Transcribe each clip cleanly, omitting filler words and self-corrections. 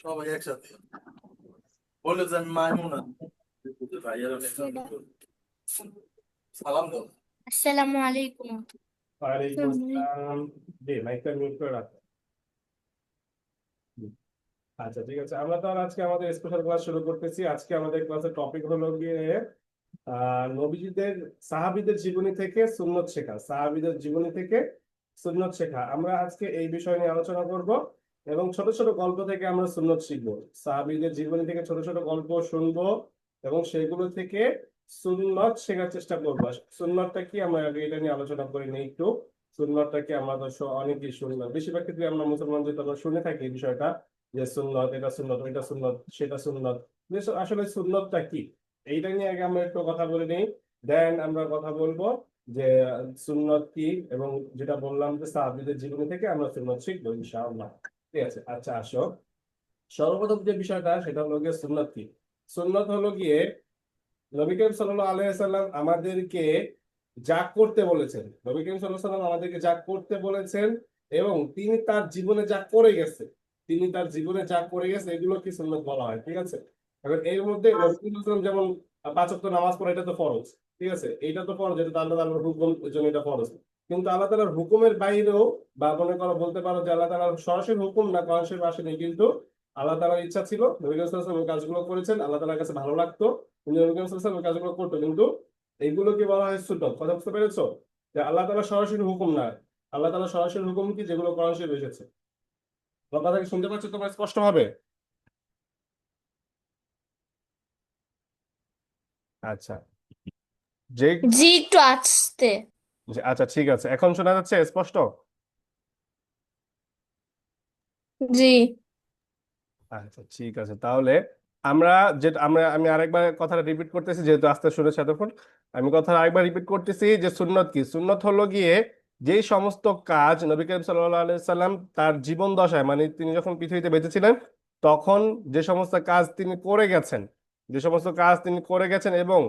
সবাই একসাথে বলে যে আমি মাইমুনা ভাইয়ের সালাম দাও। আসসালামু আলাইকুম। ওয়ালাইকুম আসসালাম। জি, মাইকটা মিউট করে রাখো। হুম। আচ্ছা, ঠিক আছে, আমরা তো আর আজকে আমাদের স্পেশাল ক্লাস শুরু করতেছি। আজকে আমাদের ক্লাসের টপিক হলো গিয়ে নবীজিদের সাহাবীদের জীবনী থেকে সুন্নত শেখা। সাহাবীদের জীবনী থেকে সুন্নত শেখা, আমরা আজকে এই বিষয় নিয়ে আলোচনা করব এবং ছোট ছোট গল্প থেকে আমরা সুন্নত শিখবো। সাহাবীদের জীবনী থেকে ছোট ছোট গল্প শুনবো এবং সেগুলো থেকে সুন্নত শেখার চেষ্টা করবো। সুন্নতটা কি, আমরা আগে এটা নিয়ে আলোচনা করি নিই একটু। সুন্নতটা কি, আমরা তো অনেকেই শুনলাম, বেশিরভাগ ক্ষেত্রে আমরা মুসলমান যেহেতু আমরা শুনে থাকি এই বিষয়টা, যে সুন্নত, এটা সুন্নত, ওইটা সুন্নত, সেটা সুন্নত। আসলে সুন্নতটা কি, এইটা নিয়ে আগে আমরা একটু কথা বলে নিই। দেন আমরা কথা বলবো যে সুন্নত কি, এবং যেটা বললাম যে সাহাবীদের জীবনী থেকে আমরা সুন্নত শিখবো ইনশাআল্লাহ। ঠিক আছে, আচ্ছা আসো। সর্বপ্রথম যে বিষয়টা সেটা হলো গিয়ে সুন্নত কি। সুন্নত হলো গিয়ে নবী করিম সাল্লাল্লাহু আলাইহি সাল্লাম আমাদেরকে যা করতে বলেছেন, নবী করিম সাল্লাল্লাহু আলাইহি সাল্লাম আমাদেরকে যা করতে বলেছেন এবং তিনি তার জীবনে যা করে গেছে, তিনি তার জীবনে যা করে গেছে এগুলো কি সুন্নত বলা হয়। ঠিক আছে, এখন এর মধ্যে নবী করিম সাল্লাল্লাহু আলাইহি সাল্লাম যেমন 5 ওয়াক্ত নামাজ পড়া, এটা তো ফরজ। ঠিক আছে, এটা তো ফরজ, এটা তো আল্লাহ তাআলার হুকুম, এর জন্য এটা ফরজ। কিন্তু আল্লাহ তাআলার হুকুমের বাইরেও, বা মনে করো বলতে পারো যে আল্লাহ তাআলার সরাসরি হুকুম না, কোরআন শরীফ আসেনি, কিন্তু আল্লাহ তাআলার ইচ্ছা ছিল, নবী করিম সাল্লাল্লাহু আলাইহি সাল্লাম এই কাজগুলো করেছেন, আল্লাহ তাআলার কাছে ভালো লাগতো, তিনি নবী করিম সাল্লাল্লাহু আলাইহি সাল্লাম এই কাজগুলো করতো। কিন্তু এইগুলোকে বলা হয় সুন্নত। কথা বুঝতে পেরেছো? যে আল্লাহ তাআলা সরাসরি হুকুম না, আল্লাহ তাআলা সরাসরি হুকুম কি, যেগুলো কোরআন শরীফে এসেছে। তোমার কথা কি শুনতে পাচ্ছ তোমার স্পষ্ট হবে? আচ্ছা, যে জি, একটু আসতে। আচ্ছা, ঠিক আছে, এখন শোনা যাচ্ছে স্পষ্ট? জি। আচ্ছা, ঠিক আছে, তাহলে আমরা যেটা আমি আরেকবার কথাটা রিপিট করতেছি, যেহেতু আস্তে শুনেছি এতক্ষণ। আমি কথা আরেকবার রিপিট করতেছি যে সুন্নত কি। সুন্নত হলো গিয়ে যেই সমস্ত কাজ নবী করিম সাল্লাল্লাহু আলাইহি সাল্লাম তার জীবন দশায়, মানে তিনি যখন পৃথিবীতে বেঁচে ছিলেন তখন যে সমস্ত কাজ তিনি করে গেছেন, যে সমস্ত কাজ তিনি করে গেছেন এবং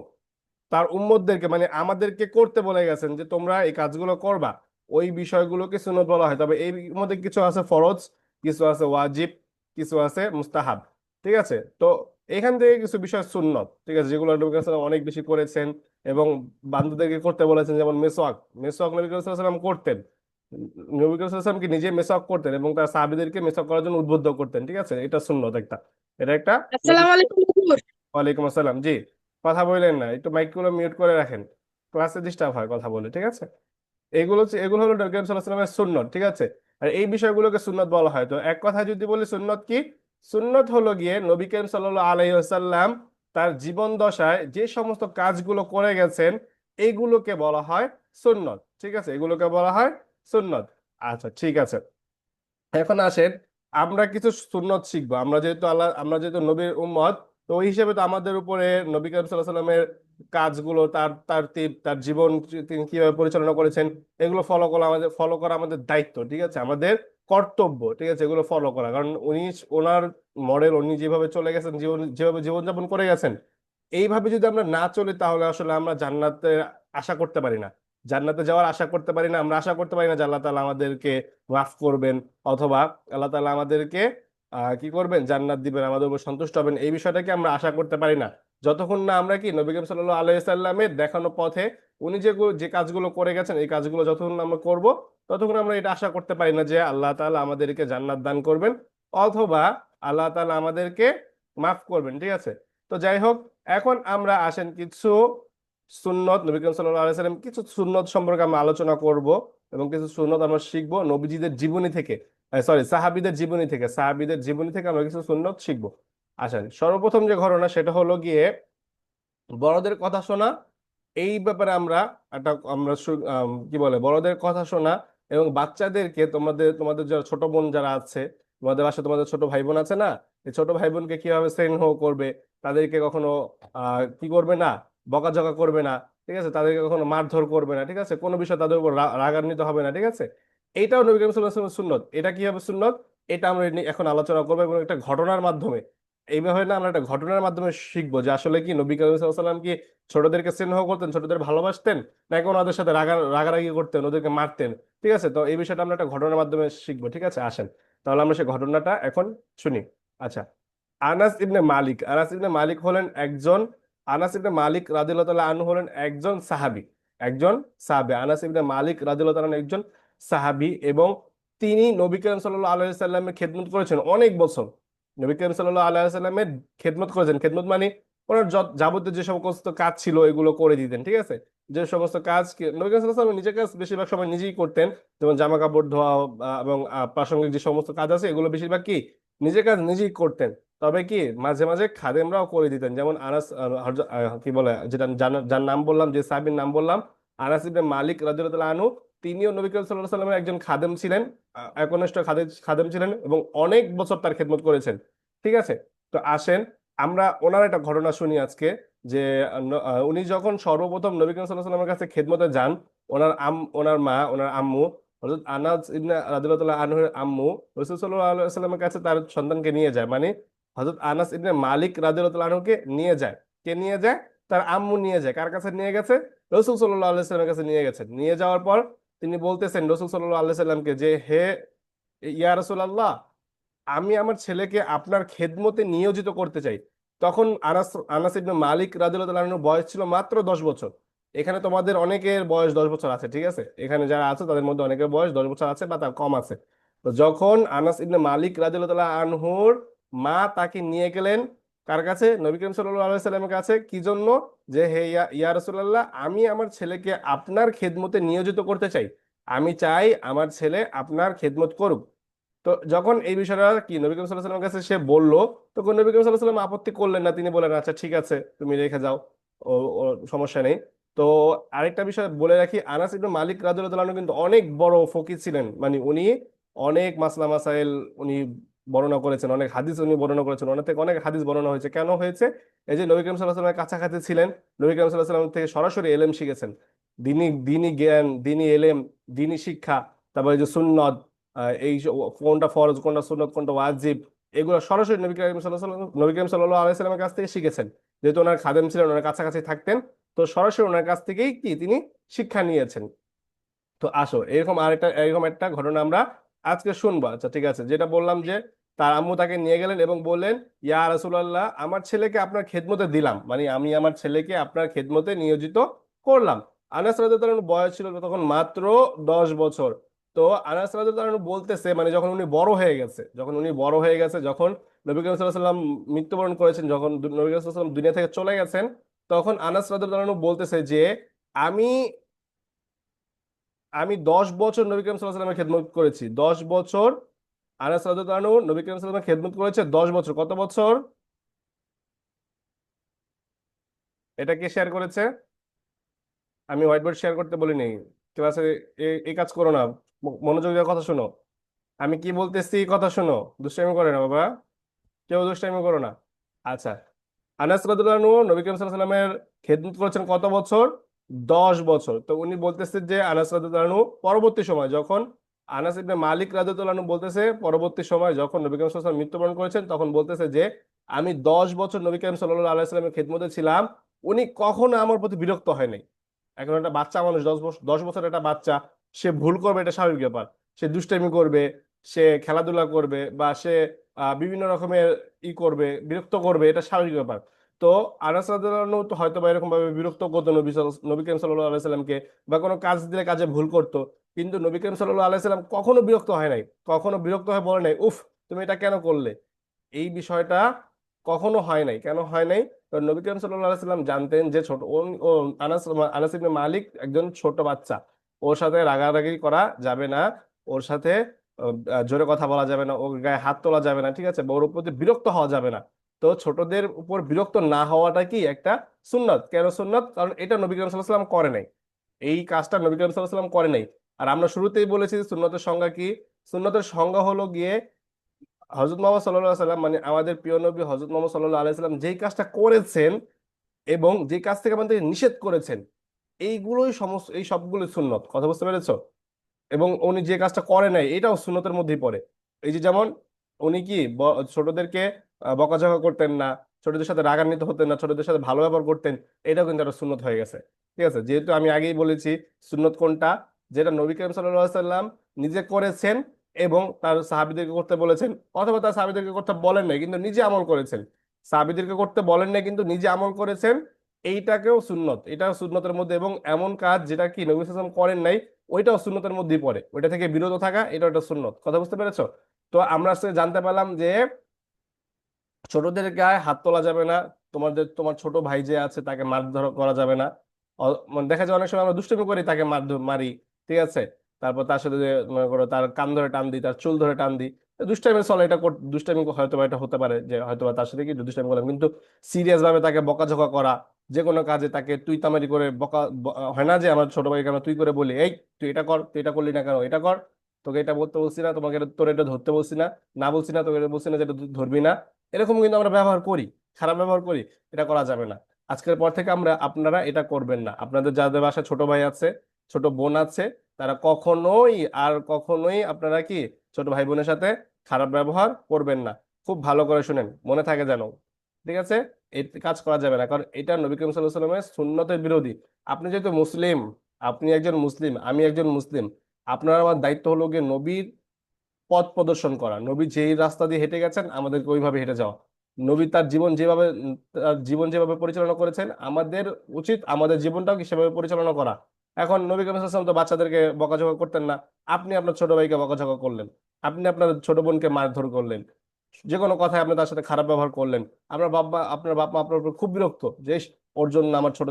তার উম্মতদেরকে মানে আমাদেরকে করতে বলে গেছেন যে তোমরা এই কাজগুলো করবা, ওই বিষয়গুলোকে সুন্নত বলা হয়। তবে এই মধ্যে কিছু আছে ফরজ, কিছু আছে ওয়াজিব, কিছু আছে মুস্তাহাব। ঠিক আছে, তো এখান থেকে কিছু বিষয় সুন্নত, ঠিক আছে, যেগুলো নবী করিম সাল্লাল্লাহু অনেক বেশি করেছেন এবং বান্দাদেরকে করতে বলেছেন। যেমন মেসওয়াক, মেসওয়াক নবী করিম সাল্লাল্লাহু আলাইহি ওয়াসাল্লাম করতেন। নবী করিম সাল্লাল্লাহু আলাইহি ওয়াসাল্লাম কি নিজে মেসওয়াক করতেন এবং তার সাহাবীদেরকে মেসওয়াক করার জন্য উদ্বুদ্ধ করতেন। ঠিক আছে, এটা সুন্নত একটা, এটা একটা নবী। আসসালামু আলাইকুম হুজুর। ওয়ালাইকুম আসসালাম। জি, কথা বললেন না, একটু মাইকগুলো মিউট করে রাখেন, ক্লাসে ডিস্টার্ব হয় কথা বলে। ঠিক আছে, এগুলো হলো নবী করিম সাল্লাল্লাহু আলাইহি ওয়াসাল্লামের সুন্নত। ঠিক আছে, আর এই বিষয়গুলোকে সুন্নত বলা হয়। তো এক কথায় যদি বলি সুন্নত কি, সুন্নত হলো গিয়ে নবী করিম সাল্লাল্লাহু আলাইহি ওয়াসাল্লাম তার জীবন দশায় যে সমস্ত কাজগুলো করে গেছেন এইগুলোকে বলা হয় সুন্নত। ঠিক আছে, এগুলোকে বলা হয় সুন্নত। আচ্ছা, ঠিক আছে, এখন আসেন আমরা কিছু সুন্নত শিখবো। আমরা যেহেতু নবীর উম্মত, তো ওই হিসেবে তো আমাদের উপরে নবী করিম সাল্লাল্লাহু আলাইহি সাল্লামের কাজগুলো, তার জীবন তিনি কিভাবে পরিচালনা করেছেন এগুলো ফলো করা আমাদের দায়িত্ব। ঠিক আছে, আমাদের কর্তব্য। ঠিক আছে, এগুলো ফলো করা, কারণ ওনার মডেল, উনি যেভাবে চলে গেছেন, যেভাবে জীবনযাপন করে গেছেন, এইভাবে যদি আমরা না চলি তাহলে আসলে আমরা জান্নাতে আশা করতে পারি না, জান্নাতে যাওয়ার আশা করতে পারি না। আমরা আশা করতে পারি না যে আল্লাহ তাআলা আমাদেরকে মাফ করবেন, অথবা আল্লাহ তাআলা আমাদেরকে কি করবেন, জান্নাত দিবেন, আমাদের উপর সন্তুষ্ট হবেন। এই বিষয়টাকে আমরা আশা করতে পারি না যতক্ষণ না আমরা কি নবী করিম সাল্লাল্লাহু আলাইহি সাল্লামের দেখানো পথে উনি যে কাজগুলো করে গেছেন এই কাজগুলো যতক্ষণ আমরা করব ততক্ষণ আমরা এটা আশা করতে পারি না যে আল্লাহ তাআলা আমাদেরকে জান্নাত দান করবেন অথবা আল্লাহ তাআলা আমাদেরকে মাফ করবেন। ঠিক আছে, তো যাই হোক, এখন আমরা আসেন কিছু সুন্নত, নবী করিম সাল্লাল্লাহু আলাইহি সাল্লাম কিছু সুন্নত সম্পর্কে আমরা আলোচনা করব এবং কিছু সুন্নত আমরা শিখবো নবীজিদের জীবনী থেকে, সরি সাহাবীদের জীবনী থেকে আমরা কিছু সুন্নত শিখবো। আসেন, সর্বপ্রথম যে ঘটনা সেটা হলো গিয়ে বড়দের কথা শোনা। এই ব্যাপারে আমরা কি বলে, বড়দের কথা শোনা এবং বাচ্চাদেরকে, তোমাদের তোমাদের যারা ছোট বোন যারা আছে, তোমাদের বাসায় তোমাদের ছোট ভাই বোন আছে না, এই ছোট ভাই বোনকে কিভাবে স্নেহ করবে, তাদেরকে কখনো কি করবে না, বকাঝকা করবে না। ঠিক আছে, তাদেরকে কখনো মারধর করবে না। ঠিক আছে, কোনো বিষয় তাদের উপর রাগান্বিত হবে না। ঠিক আছে, এইটাও নবী করিম সাল্লাল্লাহু আলাইহি ওয়াসাল্লামের সুন্নত। এটা কিভাবে সুন্নত, এটা আমরা এখন আলোচনা করবো এবং একটা ঘটনার মাধ্যমে, এইভাবে না আমরা একটা ঘটনার মাধ্যমে শিখবো যে আসলে কি নবী করিম সাল্লাল্লাহু আলাইহি ওয়াসাল্লাম কি ছোটদেরকে স্নেহ করতেন, ছোটদের ভালোবাসতেন, নাকি ওনাদের সাথে রাগারাগি করতেন, ওদেরকে মারতেন। ঠিক আছে, তো এই বিষয়টা আমরা একটা ঘটনার মাধ্যমে শিখবো। ঠিক আছে, আসেন তাহলে আমরা সেই ঘটনাটা এখন শুনি। আচ্ছা, আনাস ইবনে মালিক হলেন একজন, আনাস ইবনে মালিক রাদিয়াল্লাহু তাআলা আনহু হলেন একজন সাহাবী, একজন সাহাবী। আনাস ইবনে মালিক রাদিয়াল্লাহু তাআলা আনহু একজন সাহাবী, এবং তিনি নবী করিম সাল্লাল্লাহু আলাইহি সাল্লামের খেদমত করেছেন অনেক বছর। নবী করিম সাল্লাল্লাহু আলাইহি সাল্লামের খেদমত করেছেন। খেদমত মানে ওনার যাবতীয় যে সমস্ত কাজ ছিল এগুলো করে দিতেন, ঠিক আছে। যে সমস্ত কাজ নবী করিম সাল্লাল্লাহু আলাইহি সাল্লাম নিজের কাজ বেশিরভাগ সময় নিজেই করতেন, যেমন জামা কাপড় ধোয়া এবং প্রাসঙ্গিক যে সমস্ত কাজ আছে এগুলো বেশিরভাগ কি নিজের কাজ নিজেই করতেন। তবে কি মাঝে মাঝে খাদেমরাও করে দিতেন, যেমন আনাস কি বলে, যেটা যার নাম বললাম, যে সাহাবীর নাম বললাম, আনাস ইবনে মালিক রাদিয়াল্লাহু তাআলা আনহু, তিনিও নবী করিম সাল্লাল্লাহু আলাইহি সাল্লামের একজন খাদেম ছিলেন, একনিষ্ঠ খাদেম ছিলেন, এবং অনেক বছর তার খেদমত করেছেন। ঠিক আছে, তো আসেন আমরা ওনার একটা ঘটনা শুনি আজকে। যে উনি যখন সর্বপ্রথম নবী করিম সাল্লাল্লাহু আলাইহি সাল্লামের কাছে খেদমতে যান, ওনার মা, ওনার আম্মু হযরত আনাস ইবনে রাদিয়াল্লাহু তাআলা আনহুর আম্মু রাসূল সাল্লাল্লাহু আলাইহি ওয়াসাল্লামের কাছে তার সন্তানকে নিয়ে যায়, মানে হযরত আনাস ইবনে মালিক রাদিয়াল্লাহু তাআলা আনহুকে নিয়ে যায়। কে নিয়ে যায়? তার আম্মু নিয়ে যায়। কার কাছে নিয়ে গেছে? রাসূল সাল্লাল্লাহু আলাইহি ওয়াসাল্লামের কাছে নিয়ে গেছেন। নিয়ে যাওয়ার পর তিনি বলতেছেন রাসূল সাল্লাল্লাহু আলাইহি ওয়াসাল্লামকে যে, হে ইয়া রাসূলুল্লাহ, আমি আমার ছেলেকে আপনার খেদমতে নিয়োজিত করতে চাই। তখন আনাস আনাস ইবনে মালিক রাদিয়াল্লাহু তাআলা আনহুর বয়স ছিল মাত্র 10 বছর। এখানে তোমাদের অনেকের বয়স 10 বছর আছে, ঠিক আছে, এখানে যারা আছে তাদের মধ্যে অনেকের বয়স 10 বছর আছে বা তার কম আছে। তো যখন আনাস ইবনে মালিক রাদিয়াল্লাহু তাআলা আনহুর মা তাকে নিয়ে গেলেন কার কাছে? নবী করিম সাল্লাল্লাহু আলাইহি সাল্লামের কাছে। কি জন্য? যে হে ইয়া রাসূলুল্লাহ, আমি আমার ছেলেকে আপনার খেদমতে নিয়োজিত করতে চাই, আমি চাই আমার ছেলে আপনার খেদমত করুক। তো যখন এই বিষয়টা কি নবী করিম সাল্লাল্লাহু আলাইহি ওয়াসাল্লামের কাছে সে বললো, তখন নবী করিম সাল্লাল্লাহু আলাইহি ওয়াসাল্লাম আপত্তি করলেন না। তিনি বললেন, আচ্ছা ঠিক আছে, তুমি রেখে যাও, ও ও সমস্যা নেই। তো আরেকটা বিষয় বলে রাখি, আনাস ইবনে মালিক রাদিয়াল্লাহু তাআলা আনহু কিন্তু অনেক বড় ফকিহ ছিলেন, মানে উনি অনেক মাসলা মাসাইল উনি বর্ণনা করেছেন, অনেক হাদিস উনি বর্ণনা করেছেন, ওনার থেকে অনেক হাদিস বর্ণনা হয়েছে। কেন হয়েছে? এই যে নবী করিম সাল্লাল্লাহু আলাইহি ওয়াসাল্লামের কাছাকাছি ছিলেন, নবী করিম সাল্লাল্লাহু আলাইহি ওয়াসাল্লাম থেকে সরাসরি এলেম শিখেছেন, দিনী দিনী জ্ঞান, দিনী এলেম, দিনী শিক্ষা, তারপরে যে সুন্নত, কোনটা ফরজ, কোনটা সুন্নত, কোনটা ওয়াজিব, এগুলো সরাসরি নবী করিম সাল্লাল্লাহু আলাইহি সাল্লামের কাছ থেকে শিখেছেন। যেহেতু ওনার খাদেম ছিলেন, ওনার কাছাকাছি থাকতেন, তো সরাসরি ওনার কাছ থেকেই কি তিনি শিক্ষা নিয়েছেন। তো আসো এরকম একটা ঘটনা আমরা আজকে শুনবো। আচ্ছা ঠিক আছে, যেটা বললাম যে তার আম্মু তাকে নিয়ে গেলেন এবং বললেন, ইয়া রাসূলুল্লাহ, আমার ছেলেকে আপনার খেদমতে দিলাম, মানে আমি আমার ছেলেকে আপনার খেদমতে নিয়োজিত করলাম। আনাস রাদিয়াল্লাহু আনহু বয়স ছিল তখন মাত্র 10 বছর। তো আনাস রাদিয়াল্লাহু আনহু বলতেছে, মানে যখন উনি বড় হয়ে গেছে, যখন নবী করিম সাল্লাল্লাহু আলাইহি ওয়াসাল্লাম মৃত্যুবরণ করেছেন, যখন নবী করিম সাল্লাল্লাহু আলাইহি ওয়াসাল্লাম দুনিয়া থেকে চলে গেছেন, তখন আনাস রাদিয়াল্লাহু আনহু বলতেছে যে আমি আমি 10 বছর নবী করিম সাল্লাল্লাহু আলাইহি ওয়াসাল্লামের খেদমত করেছি। 10 বছর আনাস রাদিয়াল্লাহু আনহু নবী করিম সাল্লাল্লাহু আলাইহি ওয়াসাল্লামের খেদমত করেছে। 10 বছর, কত বছর? এটা কে শেয়ার করেছে? আমি হোয়াইট বোর্ড শেয়ার করতে বলিনি ক্লাসে। এই কাজ করো না, মনোযোগ দিয়ে কথা শোনো। আমি কি বলতেছি কথা শোনো, দুষ্টাইমি করে না বাবা, কেউ দুষ্টাইমি করো না। আচ্ছা, আনাস রাদিয়াল্লাহু আনহু নবী করিম সাল্লাল্লাহু আলাইহি ওয়াসাল্লামের খেদমত করেছেন কত বছর? 10 বছর। তো উনি বলতেছে যে আনাস রাদিয়াল্লাহু আনহু পরবর্তী সময় যখন, আনাস ইবনে মালিক রাদিয়াল্লাহু আনহু বলতেছে পরবর্তী সময় যখন নবী করিম সাল্লাল্লাহু আলাইহি ওয়াসাল্লাম মৃত্যুবরণ করেছেন, তখন বলতেছে যে আমি 10 বছর নবী করিম সাল্লাল্লাহু আলাইহি ওয়াসাল্লামের খেদমতে ছিলাম, উনি কখনো আমার প্রতি বিরক্ত হয় নাই। এখন একটা বাচ্চা মানুষ, 10 বছর, 10 বছর একটা বাচ্চা, সে ভুল করবে, এটা স্বাভাবিক ব্যাপার। সে দুষ্টামি করবে, সে খেলাধুলা করবে, বা সে বিভিন্ন রকমের করবে, বিরক্ত করবে, এটা স্বাভাবিক ব্যাপার। তো আনাস রাদিয়াল্লাহু আনহু তো হয়তো বা এরকম ভাবে বিরক্ত করতো নবী করিম সাল্লাল্লাহু আলাইহি সাল্লামকে, বা কোনো কাজ দিলে কাজে ভুল করতো, কিন্তু নবী করিম সাল্লাল্লাহু আলাইহি সাল্লাম কখনো বিরক্ত হয় নাই, কখনো বিরক্ত হয়ে বলে নাই, উফ তুমি এটা কেন করলে। এই বিষয়টা কখনো হয় নাই। কেন হয় নাই? কারণ নবী করিম সাল্লাল্লাহু আলাইহি সাল্লাম জানতেন যে ছোট ও আনাস আনাস ইবনে মালিক একজন ছোট বাচ্চা, ওর সাথে রাগারাগি করা যাবে না, ওর সাথে জোরে কথা বলা যাবে না, ওর গায়ে হাত তোলা যাবে না, ঠিক আছে, বা ওর প্রতি বিরক্ত হওয়া যাবে না। তো ছোটদের উপর বিরক্ত না হওয়াটা কি একটা সুন্নাত। কেন সুন্নাত? কারণ এটা নবী করিম সাল্লাল্লাহু আলাইহি সাল্লাম করে নাই, এই কাজটা নবী করিম সাল্লাল্লাহু আলাইহি সাল্লাম করে নাই। আর আমরা শুরুতেই বলেছি সুন্নতের সংজ্ঞা কি। সুন্নতের সংজ্ঞা হলো গিয়ে হযরত মুহাম্মদ সাল্লাল্লাহু আলাইহি সাল্লাম, মানে আমাদের প্রিয় নবী হযরত মুহাম্মদ সাল্লাল্লাহু আলাইহি সাল্লাম যেই কাজটা করেছেন এবং যে কাজ থেকে আমাদের নিষেধ করেছেন, এইগুলোই সমস্ত, এই সবগুলো সুন্নত। কথা বুঝতে পেরেছো? এবং উনি যে কাজটা করে নাই এটাও সুন্নতের মধ্যেই পড়ে। এই যে যেমন উনি কি ছোটদেরকে বকাঝকা করতেন না, ছোটদের সাথে রাগান্বিত হতেন না, ছোটদের সাথে ভালো ব্যবহার করতেন, এটাও কিন্তু একটা সুন্নত হয়ে গেছে। ঠিক আছে, যেহেতু আমি আগেই বলেছি সুন্নত কোনটা, যেটা নবী করিম সাল্লাল্লাহু আলাইহি সাল্লাম নিজে করেছেন এবং তার সাহাবীদেরকে করতে বলেছেন, অথবা তার সাহাবীদেরকে করতে বলেন নাই কিন্তু নিজে আমল করেছেন। সাহাবীদেরকে করতে বলেন নাই কিন্তু নিজে আমল করেছেন, এইটাকেও সুন্নত, এটাও সুন্নতের মধ্যে। এবং এমন কাজ যেটা কি নবী সাল্লাল্লাহু আলাইহি ওয়াসাল্লাম করেন নাই, ওইটাও সুন্নতের মধ্যেই পড়ে, ওইটা থেকে বিরত থাকা এটা একটা সুন্নত। কথা বুঝতে পেরেছো? তো আমরা আজকে জানতে পারলাম যে ছোটদের গায়ে হাত তোলা যাবে না, তোমার ছোট ভাই যে আছে তাকে মারধর করা যাবে না। মানে দেখা যায় অনেক সময় আমরা দুষ্টুমি করি, তাকে মারি, ঠিক আছে, তারপর তার সাথে যে মনে করো তার কান ধরে টান দিই, তার চুল ধরে টান দিই, দুষ্টাইমি চলে, এটা দুষ্টাইমি হয়তো বা এটা হতে পারে যে হয়তো বা তার সাথে কি দুষ্টাইমি করলাম, কিন্তু সিরিয়াস ভাবে তাকে বকাঝকা করা, যে কোনো কাজে তাকে তুই তামারি করে হয় না যে আমার ছোট ভাইকে আমরা তুই করে বলি, এই তুই এটা কর, তুই এটা করলি না কেন, এটা কর, তোকে এটা বলতে বলছি না, তোমাকে তোর এটা ধরতে বলছি না, না বলছি না তোকে এটা বলছি না যে এটা ধরবি না, এরকম কিন্তু আমরা ব্যবহার করি, খারাপ ব্যবহার করি। এটা করা যাবে না। আজকের পর থেকে আপনারা এটা করবেন না। আপনাদের যাদের বাসায় ছোট ভাই আছে, ছোট বোন আছে, তারা কখনোই আর কখনোই আপনারা কি ছোট ভাই বোনের সাথে খারাপ ব্যবহার করবেন না। খুব ভালো করে শুনেন, মনে থাকে যেন, ঠিক আছে? এই কাজ করা যাবে না, কারণ এটা নবী করিম সাল্লাল্লাহু আলাইহি ওয়াসাল্লামের সুন্নতের বিরোধী। আপনি যেহেতু মুসলিম, আপনি একজন মুসলিম, আমি একজন মুসলিম, আপনার আমার দায়িত্ব হলো গিয়ে নবীর পথ প্রদর্শন করা। নবী যেই রাস্তা দিয়ে হেঁটে গেছেন আমাদেরকে ওইভাবে হেঁটে যাওয়া। নবী তার জীবন যেভাবে পরিচালনা করেছেন, আমাদের উচিত আমাদের জীবনটাও কি সেভাবে পরিচালনা করা। এখন নবী করিম সাল্লাল্লাহু আলাইহি ওয়াসাল্লাম তো বাচ্চাদেরকে বকাঝকা করতেন না, আপনি আপনার ছোট ভাইকে বকাঝকা করলেন, আপনি আপনার ছোট বোনকে মারধর করলেন, যে কোনো কথায় আপনি তার সাথে খারাপ ব্যবহার করলেন, আপনার বাপ মা আপনার উপর খুব বিরক্ত যে ইস, ওর জন্য আমার ছোট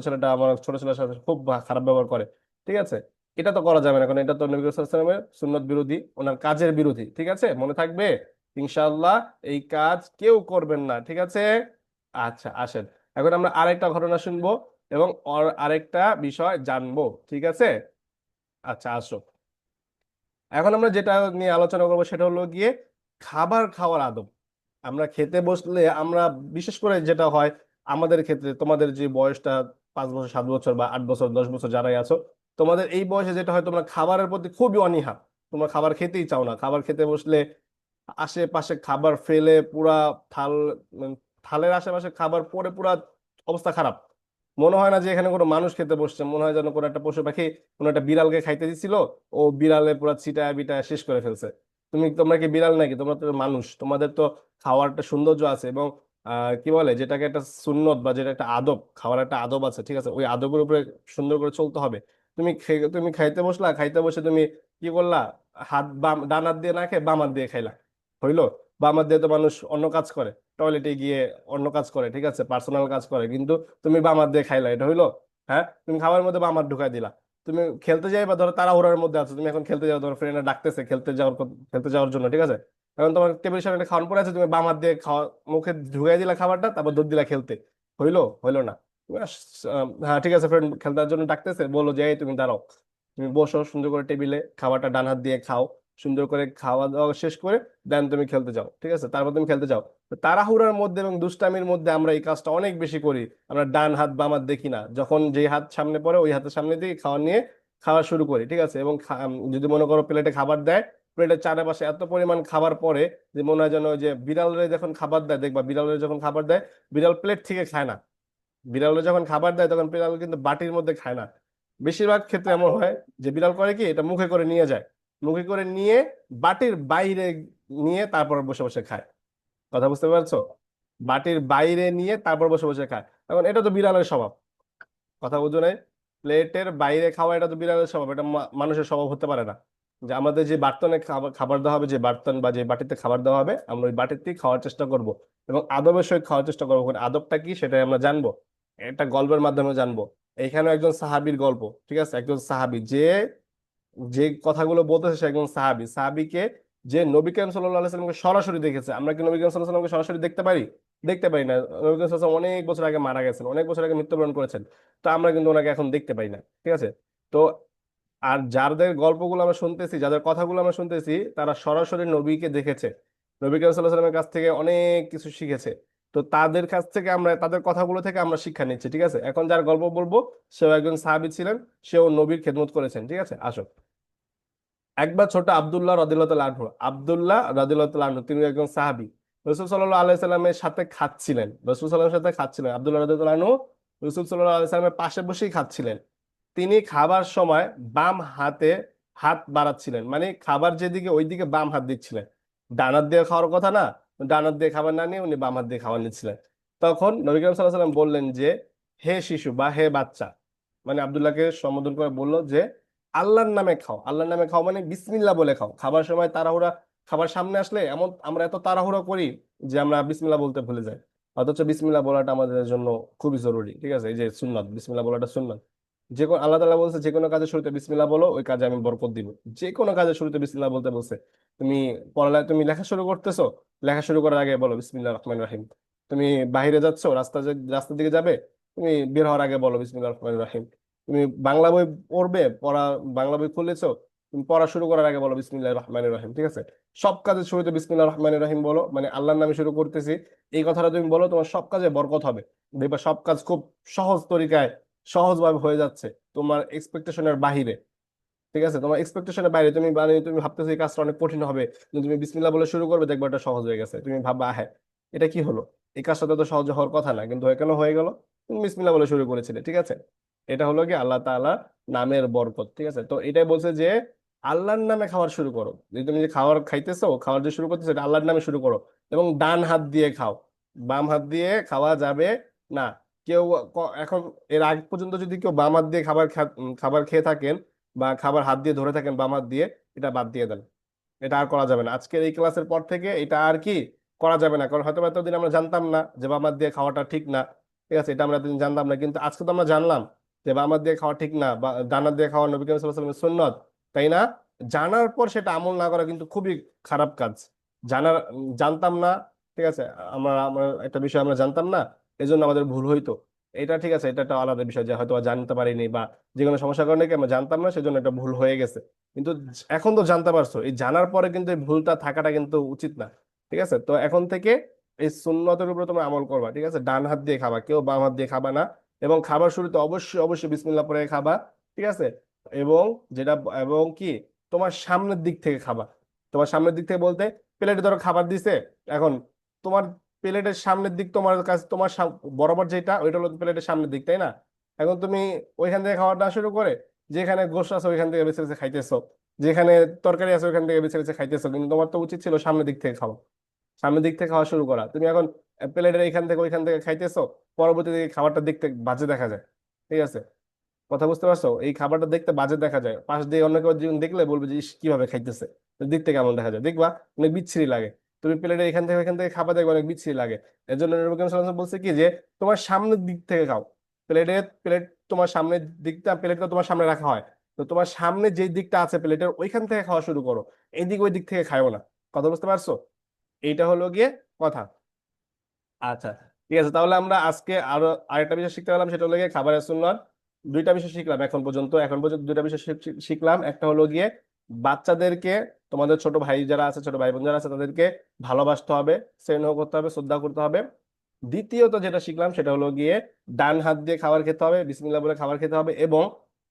ছেলের সাথে খুব খারাপ ব্যবহার করে, ঠিক আছে? এটা তো করা যাবে না, কারণ এটা তো নবী সাল্লাল্লাহু আলাইহি ওয়াসাল্লামের সুন্নত বিরোধী, ওনার কাজের বিরোধী, ঠিক আছে? মনে থাকবে ইনশাআল্লাহ, এই কাজ কেউ করবেন না, ঠিক আছে? আচ্ছা আসেন, এখন আমরা আরেকটা ঘটনা শুনবো এবং আরেকটা বিষয় জানবো, ঠিক আছে? আচ্ছা আসো, এখন আমরা যেটা নিয়ে আলোচনা করবো সেটা হলো গিয়ে খাবার খাওয়ার আদব। আমরা খেতে বসলে আমরা বিশেষ করে যেটা হয় আমাদের ক্ষেত্রে, তোমাদের যে বয়সটা 5 বছর 7 বছর বা 8 বছর 10 বছর যারাই আছো, তোমাদের এই বয়সে যেটা হয় তোমরা খাবারের প্রতি খুবই অনীহা, তোমরা খাবার খেতেই চাও না। খাবার খেতে বসলে আশেপাশে খাবার ফেলে পুরা থাল, মানে থালের আশেপাশে খাবার পড়ে পুরা অবস্থা খারাপ। মনে হয় না যে এখানে কোনো মানুষ খেতে বসছে, মনে হয় যেন কোনো একটা পশু পাখি কোনো একটা বিড়ালকে খাইতে দিছিল, ও বিড়ালে পুরা ছিটায় বিটায় শেষ করে ফেলছে। তোমরা কি বিড়াল নাকি? তোমরা তো মানুষ, তোমাদের তো খাওয়ার একটা সৌন্দর্য আছে এবং কি বলে যেটাকে একটা সুন্নত বা যেটা একটা আদব, খাওয়ার একটা আদব আছে, ঠিক আছে? ওই আদবের উপরে সুন্দর করে চলতে হবে। তুমি খাইতে বসলা, খাইতে বসে তুমি কি করলা, ডান হাত দিয়ে না খেয়ে বাম হাত দিয়ে খাইলা, হইলো? বাম হাত দিয়ে তো মানুষ অন্য কাজ করে, টয়লেটে গিয়ে অন্য কাজ করে, ঠিক আছে, পার্সোনাল কাজ করে, কিন্তু তুমি বাম হাত দিয়ে খাইলা, এটা হইলো? হ্যাঁ, তুমি খাবারের মধ্যে বাম হাত ঢুকাই দিলা। তুমি খেলতে যাই বা ধরো তাড়াহুড়ার মধ্যে আছো, তুমি এখন খেলতে যাও, তোমার ফ্রেন্ডরা ডাকতেছে খেলতে যাওয়ার জন্য, ঠিক আছে? এখন তোমার টেবিলের সামনে খাওয়ান পড়ে আছে, তুমি বাম হাত দিয়ে খাওয়া মুখে ঢুকাই দিলা খাবারটা, তারপর দৌড় দিলা খেলতে, হইলো না? হ্যাঁ ঠিক আছে, ফ্রেন্ড খেলতার জন্য ডাকতেছে, বলো যে এই তুমি দাঁড়াও, তুমি বসো সুন্দর করে টেবিলে, খাবারটা ডান হাত দিয়ে খাও, সুন্দর করে খাওয়া দাওয়া শেষ করে দেন তুমি খেলতে যাও, ঠিক আছে? তারপর তুমি খেলতে যাও। তো তাড়াহুড়ার মধ্যে এবং দুষ্টামির মধ্যে আমরা এই কাজটা অনেক বেশি করি। আমরা ডান হাত বাম হাত দেখি না, যখন যে হাত সামনে পড়ে ওই হাতের সামনে দিয়ে খাওয়া নিয়ে খাওয়া শুরু করি, ঠিক আছে? এবং যদি মনে করো প্লেটে খাবার দেয়, প্লেটের চারপাশে এত পরিমাণ খাবার পরে যে মনে হয় যেন ওই যে বিড়ালের যখন খাবার দেয়, দেখবা বিড়ালের যখন খাবার দেয়, বিড়াল প্লেট থেকে খায় না, বিড়ালে যখন খাবার দেয় তখন বিড়াল কিন্তু বাটির মধ্যে খায় না। বেশিরভাগ ক্ষেত্রে এমন হয় যে বিড়াল করে কি, এটা মুখে করে নিয়ে যায়, মুখে করে নিয়ে বাটির বাইরে নিয়ে তারপর বসে বসে খায়। কথা বুঝতে পারছো? বাটির বাইরে নিয়ে তারপর বসে বসে খায়। এখন এটা তো বিড়ালের স্বভাব, কথা বুঝো নাই? প্লেটের বাইরে খাওয়া এটা তো বিড়ালের স্বভাব, এটা মানুষের স্বভাব হতে পারে না। যে আমাদের যে বার্তনে খাবার খাবার দেওয়া হবে, যে বার্তন বা যে বাটিতে খাবার দেওয়া হবে, আমরা ওই বাটিতেই খাওয়ার চেষ্টা করব এবং আদবের সহিত খাওয়ার চেষ্টা করবো। কারণ আদবটা কি সেটাই আমরা জানবো, এটা গল্পের মাধ্যমে জানবো। এখানে একজন সাহাবীর গল্প, ঠিক আছে? একজন সাহাবী যে যে কথাগুলো বলতেছে সে একজন সাহাবীকে যে নবী করিম সাল্লাল্লাহু আলাইহি সাল্লামকে সরাসরি দেখেছে। আমরা কি নবী করিম সাল্লাল্লাহু আলাইহি সাল্লামকে সরাসরি দেখতে পারি? দেখতে পারি না। নবী করিম সাল্লাল্লাহু আলাইহি সাল্লাম অনেক বছর আগে মারা গেছেন, অনেক বছর আগে মৃত্যুবরণ করেছেন। তো আমরা কিন্তু ওনাকে এখন দেখতে পাই না, ঠিক আছে? তো আর যাদের গল্পগুলো আমরা শুনতেছি, যাদের কথাগুলো আমরা শুনতেছি, তারা সরাসরি নবীকে দেখেছে, নবী করিম সাল্লাল্লাহু আলাইহি সাল্লামের কাছ থেকে অনেক কিছু শিখেছে। তো তাদের কাছ থেকে আমরা, তাদের কথাগুলো থেকে আমরা শিক্ষা নিচ্ছি, ঠিক আছে? এখন যার গল্প বলবো সেও একজন সাহাবী ছিলেন, সেও নবীর খেদমত করেছেন, ঠিক আছে? আসো, একবার ছোট আব্দুল্লাহ রাদিয়াল্লাহু তাআলা আনহু, আব্দুল্লাহ রাদিয়াল্লাহু তাআলা আনহু, তিনি একজন সাহাবী, রাসূল সাল্লাল্লাহু আলাইহি সাল্লামের সাথে খাচ্ছিলেন, রাসূল সাল্লাল্লাহু আলাইহি সাথে খাচ্ছিলেন, আব্দুল্লাহ রাদিয়াল্লাহু তাআলা আনহু রাসূল সাল্লাল্লাহু আলাইহি সাল্লামের পাশে বসেই খাচ্ছিলেন। তিনি খাবার সময় বাম হাতে হাত বাড়াচ্ছিলেন, মানে খাবার যেদিকে ওইদিকে বাম হাত দিচ্ছিলেন। ডান হাত দিয়ে খাওয়ার কথা না, ডান হাত দিয়ে খাবার না নিয়ে উনি বাম হাত দিয়ে খাবার নিচ্ছিলেন। তখন নবী করিম সাল্লাল্লাহু আলাইহি ওয়াসাল্লাম বললেন যে, হে শিশু বা হে বাচ্চা, মানে আব্দুল্লাহকে সম্বোধন করে বললো যে আল্লাহর নামে খাও। আল্লাহর নামে খাও মানে বিসমিল্লাহ বলে খাও। খাবার সময় তাড়াহুড়া, খাবার সামনে আসলে এমন আমরা এত তাড়াহুড়া করি যে আমরা বিসমিল্লাহ বলতে ভুলে যাই। অথচ বিসমিল্লাহ বলাটা আমাদের জন্য খুবই জরুরি, ঠিক আছে? এই যে সুন্নাত, বিসমিল্লাহ বলাটা সুন্নাত। যে কোনো, আল্লাহ তাআলা বলছে যে কোনো কাজের শুরুতে বিসমিল্লাহ বলো, ওই কাজে আমি বরকত দিব। যে কোনো কাজের শুরুতে বিসমিল্লাহ বলতে বলছে। তুমি তুমি লেখা শুরু করতেছো, লেখা শুরু করার আগে বলো বিসমিল্লাহির রহমানির রহিম। তুমি বাইরে যাচ্ছো, রাস্তার দিকে যাবে, তুমি বের হওয়ার আগে বলো বিসমিল্লাহির রহমানির রহিম। তুমি বাংলা বই পড়বে, বাংলা বই খুলেছো, তুমি পড়া শুরু করার আগে বলো বিসমিল্লাহির রহমানির রহিম, ঠিক আছে? সব কাজের শুরুতে বিসমিল্লাহির রহমানির রহিম বলো, মানে আল্লাহর নামে শুরু করতেছি, এই কথাটা তুমি বলো, তোমার সব কাজে বরকত হবে। দেখবা সব কাজ খুব সহজ তরিকায়, সহজভাবে হয়ে যাচ্ছে, তোমার এক্সপেকটেশনের বাহিরে। ঠিক আছে, তোমার এক্সপেকটেশনের বাইরে। তুমি মানে তুমি ভাবতেছো এই কাজটা অনেক কঠিন হবে, কিন্তু তুমি বিসমিল্লাহ বলে শুরু করবে, দেখবে এটা সহজ হয়ে গেছে। তুমি ভাববা, হ্যাঁ এটা কি হলো, এই কাজটা তো সহজ হওয়ার কথা না, কিন্তু কেন হয়ে গেল? তুমি বিসমিল্লাহ বলে শুরু করেছিলে, ঠিক আছে? এটা হলো কি আল্লাহ তাআলা নামের বরকত, ঠিক আছে? তো এটাই বলছে যে আল্লাহর নামে খাবার শুরু করো। যে তুমি যে খাবার খাইতেছো, খাবার যে শুরু করতেছো, এটা আল্লাহর নামে শুরু করো, এবং ডান হাত দিয়ে খাও। বাম হাত দিয়ে খাওয়া যাবে না। কেউ এখন এর আগ পর্যন্ত যদি কেউ বাম হাত দিয়ে খাবার খেয়ে থাকেন, বা খাবার হাত দিয়ে ধরে থাকেন বাম হাত দিয়ে, এটা বাদ দিয়ে দেন। এটা আর করা যাবে না আজকের এই ক্লাসের পর থেকে, এটা আর কি করা যাবে না। কারণ হয়তো এতদিন আমরা জানতাম না যে বাম হাত দিয়ে খাওয়াটা ঠিক না, ঠিক আছে? এটা আমরা এতদিন জানতাম না, কিন্তু আজকে তো আমরা জানলাম যে বাম হাত দিয়ে খাওয়া ঠিক না, বা ডান হাত দিয়ে খাওয়া নবী করিম সাল্লাল্লাহু আলাইহি ওয়াসাল্লামের সুন্নত, তাই না? জানার পর সেটা আমল না করা কিন্তু খুবই খারাপ কাজ। জানতাম না, ঠিক আছে? আমরা একটা বিষয় আমরা জানতাম না, এজন্য আমাদের ভুল হইতো। এটা ঠিক আছে, এটা একটা আলাদা বিষয় যে হয়তো জানতে পারিনি, বা যে কোনো সমস্যার কারণে কি আমরা জানতাম না, সেজন্য এটা ভুল হয়ে গেছে। কিন্তু এখন তো জানতে পারছো, এই জানার পরে কিন্তু এই ভুলটা থাকাটা কিন্তু উচিত না, ঠিক আছে? তো এখন থেকে এই সুন্নতের উপরে তোমরা আমল করবা, ঠিক আছে? ডান হাত দিয়ে খাবা, কেউ বাম হাত দিয়ে খাবা না। এবং খাবার শুরুতে অবশ্যই অবশ্যই বিসমিল্লাহ পরে খাবা, ঠিক আছে? এবং যেটা, এবং কি, তোমার সামনের দিক থেকে খাবা। তোমার সামনের দিক থেকে বলতে, প্লেটে ধরো খাবার দিছে, এখন তোমার প্লেটের সামনের দিক, তোমার কাছে তোমার বরাবর যেটা, ওইটা হলো প্লেটের সামনের দিক, তাই না? এখন তুমি ওইখান থেকে খাওয়া না শুরু করে, যেখানে গোশ আছে ওইখান থেকে বেছে বেছে খাইতেছো, যেখানে তরকারি আছে ওইখান থেকে বেছে বেছে খাইতেছো, কিন্তু তোমার তো উচিত ছিল সামনের দিক থেকে খাওয়া। সামনের দিক থেকে খাওয়া শুরু করা। তুমি এখন প্লেটের এখান থেকে ওইখান থেকে খাইতেছো, পরবর্তীতে এই খাবারটা দেখতে বাজে দেখা যায়, ঠিক আছে? কথা বুঝতে পারছো? এই খাবারটা দেখতে বাজে দেখা যায়, পাশ দিয়ে অন্য কেউ একজন দেখলে বলবে যে ইস, কিভাবে খাইতেছে, তো দেখতে কেমন দেখা যায়, দেখবা অনেক বিচ্ছিরি লাগে। তুমি প্লেটের এখান থেকে ওইখান থেকে খাবার দেখবে অনেক বিচ্ছিরি লাগে। এর জন্য নবী করিম সাল্লাল্লাহু আলাইহি ওয়াসাল্লাম বলছে কি যে তোমার সামনের দিক থেকে খাও। প্লেট তোমার সামনের দিকটা, প্লেটটা তোমার সামনে রাখা হয়, তো তোমার সামনে যে দিকটা আছে প্লেটের, ওইখান থেকে খাওয়া শুরু করো। এইদিক ওই দিক থেকে খায়ও না। কথা বুঝতে পারছো? এইটা হলো গিয়ে কথা। আচ্ছা, ঠিক আছে, তাহলে আমরা আজকে আরো আরেকটা বিষয় শিখতে পেলাম, সেটা হলো গিয়ে খাবারের সুন্নাত। দুইটা বিষয় শিখলাম এখন পর্যন্ত দুইটা বিষয় শিখলাম। একটা হলো গিয়ে বাচ্চাদেরকে, তোমাদের ছোট ভাই যারা আছে, ছোট ভাই বোন যারা আছে, তাদেরকে ভালোবাসতে হবে, স্নেহ করতে হবে, শ্রদ্ধা করতে হবে। দ্বিতীয়ত যেটা শিখলাম সেটা হলো গিয়ে ডান হাত দিয়ে খাবার খেতে হবে, বিসমিল্লাহ বলে খাবার খেতে হবে, এবং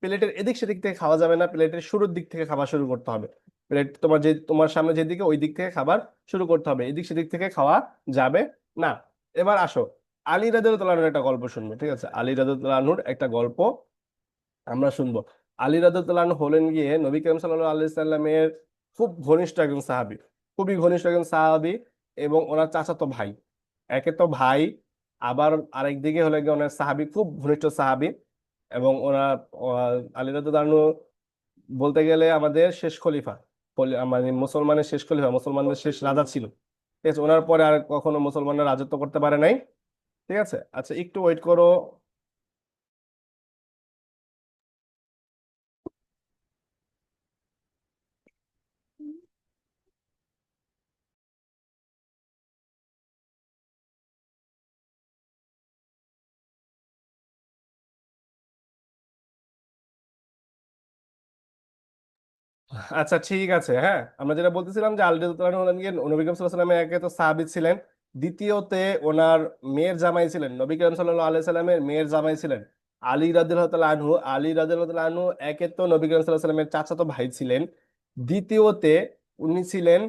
প্লেটের এদিক সেদিক থেকে খাওয়া যাবে না, প্লেটের শুরুর দিক থেকে খাবার শুরু করতে হবে। প্লেট তোমার সামনে যেদিকে, ওই দিক থেকে খাবার শুরু করতে হবে, এদিক সেদিক থেকে খাওয়া যাবে না। এবার আসো, আলী রাদিয়াল্লাহু তাআলার একটা গল্প শুনবো, ঠিক আছে? আলী রাদিয়াল্লাহু আনহুর একটা গল্প আমরা শুনবো। আলী রাদিয়াল্লাহু আনহু হলেন গিয়ে নবী করিম সাল্লাল্লাহু আলাইহি সাল্লামের খুব ঘনিষ্ঠ একজন সাহাবী, খুবই ঘনিষ্ঠ একজন সাহাবী, এবং ওনার চাচাতো ভাই। একে তো ভাই, আবার আরেক দিকে হলে গিয়ে ওনার সাহাবী, খুব ঘনিষ্ঠ সাহাবী। এবং ওনার আলী রাদিয়াল্লাহু আনহু বলতে গেলে আমাদের শেষ খলিফা, মানে মুসলমানের শেষ খলিফা, মুসলমানদের শেষ রাজা ছিল, ঠিক আছে? ওনার পরে আর কখনো মুসলমানরা রাজত্ব করতে পারে নাই, ঠিক আছে? আচ্ছা, একটু ওয়েট করো। আচ্ছা, ঠিক আছে, হ্যাঁ, আমরা যেটা বলতেছিলাম যে আলী রাদিয়াল্লাহু আনহু হলেন গিয়ে নবী করিম সাল্লাল্লাহু আলাইহি সাল্লামের, একে তো সাহাবী ছিলেন, দ্বিতীয়তে ওনার মেয়ের জামাই ছিলেন, নবী করিম সাল্লাল্লাহু আলাইহি সাল্লামের মেয়ের জামাই ছিলেন আলী রাদিয়াল্লাহু তাআলা আনহু। আলী রাদিয়াল্লাহু তাআলা আনহু একে তো নবী করিম সাল্লাল্লাহু আলাইহি সাল্লামের চাচাতো ভাই ছিলেন, দ্বিতীয়তে উনি ছিলেন